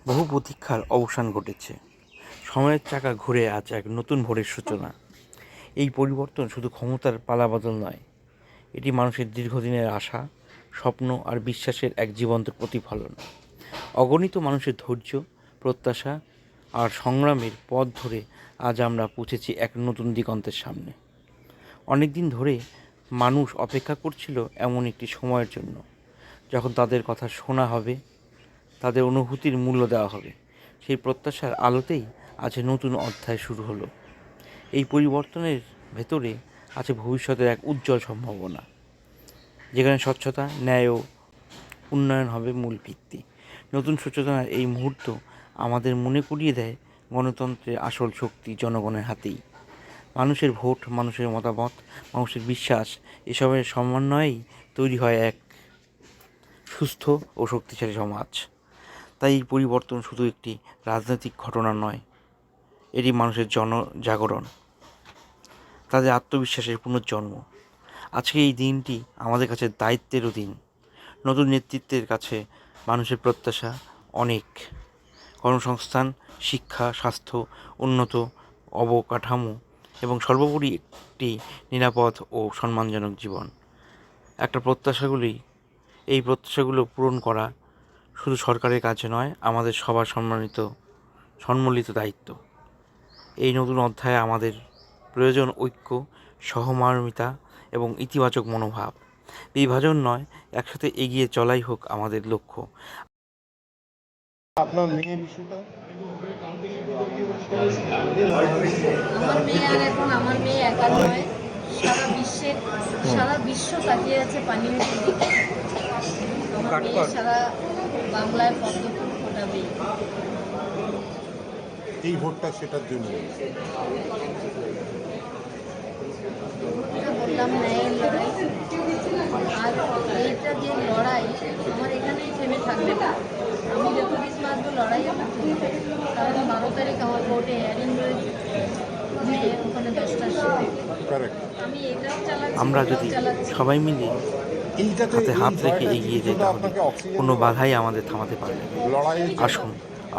বহু প্রতীক্ষার অবসান ঘটেছে। সময়ের চাকা ঘুরে আজ এক নতুন ভোরের সূচনা। এই পরিবর্তন শুধু ক্ষমতার পালাবদল নয়, এটি মানুষের দীর্ঘদিনের আশা, স্বপ্ন আর বিশ্বাসের এক জীবন্ত প্রতিফলন। অগণিত মানুষের ধৈর্য, প্রত্যাশা আর সংগ্রামের পথ ধরে আজ আমরা পৌঁছেছি এক নতুন দিগন্তের সামনে। অনেক দিন ধরে মানুষ অপেক্ষা করছিল এমন একটি সময়ের জন্য, যখন তাদের কথা শোনা হবে, তাদের অনুভূতির মূল্য দেওয়া হবে। সেই প্রত্যাশার আলোতেই আজ নতুন অধ্যায় শুরু হলো। এই পরিবর্তনের ভেতরে আছে ভবিষ্যতের এক উজ্জ্বল সম্ভাবনা, যেখানে স্বচ্ছতা, ন্যায় ও উন্নয়ন হবে মূল ভিত্তি। নতুন সূচনার এই মুহূর্ত আমাদের মনে করিয়ে দেয়, গণতন্ত্রের আসল শক্তি জনগণের হাতেই। মানুষের ভোট, মানুষের মতামত, মানুষের বিশ্বাস, এসবের সমন্বয়েই তৈরি হয় এক সুস্থ ও শক্তিশালী সমাজ। তাই এই পরিবর্তন শুধু একটি রাজনৈতিক ঘটনা নয়, এটি মানুষের জনজাগরণ, তাদের আত্মবিশ্বাসের পুনর্জন্ম। আজকে এই দিনটি আমাদের কাছে দায়িত্বেরও দিন। নতুন নেতৃত্বের কাছে মানুষের প্রত্যাশা অনেক: কর্মসংস্থান, শিক্ষা, স্বাস্থ্য, উন্নত অবকাঠামো এবং সর্বোপরি একটি নিরাপদ ও সম্মানজনক জীবন। এই প্রত্যাশাগুলো পূরণ করা শুধু সরকারের কাছে নয়, আমাদের সবার সম্মিলিত দায়িত্ব। এই নতুন অধ্যায়ে আমাদের প্রয়োজন ঐক্য, সহমর্মিতা এবং ইতিবাচক মনোভাব। বিভাজন নয়, একসাথে এগিয়ে চলাই হোক আমাদের লক্ষ্য। আপনার মেয়ে বিষয়টা আমার মেয়ে একা নয়, সারা বিশ্ব তাকিয়ে আছে পানীয় দিকে। আমার মেয়ে সারা বাংলায় পদ্ম ফুল ফোটাবে। এই ভোটটা সেটার জন্য বললাম ন্যায়ের লড়াই, আর এইটা যে লড়াই আমার এখানেই থেমে থাকবে না। আমি যতদিন বাঁচবো লড়াই আমার থাকবে, কারণ 12 তারিখ আমার কোর্টে হিয়ারিং রয়েছে, ওখানে 10টার সময় আমি এটাও চালাচ্ছি। আমরা যদি সবাই মিলে হাতে হাত রেখে এগিয়ে যেতে হবে, কোনো বাধাই আমাদের থামাতে পারবে না। আসুন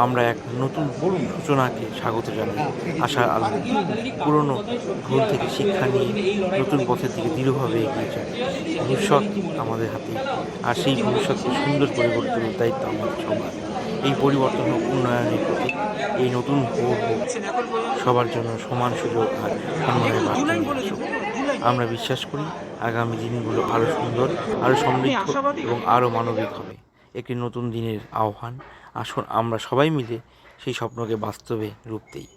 আমরা এক নতুন সূচনাকে স্বাগত জানাই আশার আলো, পুরনো ভুল থেকে শিক্ষা নিয়ে নতুন পথের দিকে দৃঢ়ভাবে এগিয়ে যাই। ভবিষ্যৎ আমাদের হাতে, আর সেই ভবিষ্যৎকে সুন্দর করে গড়ে তোলার দায়িত্ব আমাদের সবার। এই পরিবর্তন হোক উন্নয়নের প্রতীক, এই নতুন ভোর হোক সবার জন্য সমান সুযোগ আর সম্মানের বার্তা নিয়ে আসুক। আমরা বিশ্বাস করি আগামী দিনগুলো আরও সুন্দর, আরও সমৃদ্ধ এবং আরও মানবিক হবে। একটি নতুন দিনের আহ্বান। আসুন আমরা সবাই মিলে সেই স্বপ্নকে বাস্তবে রূপ দিই।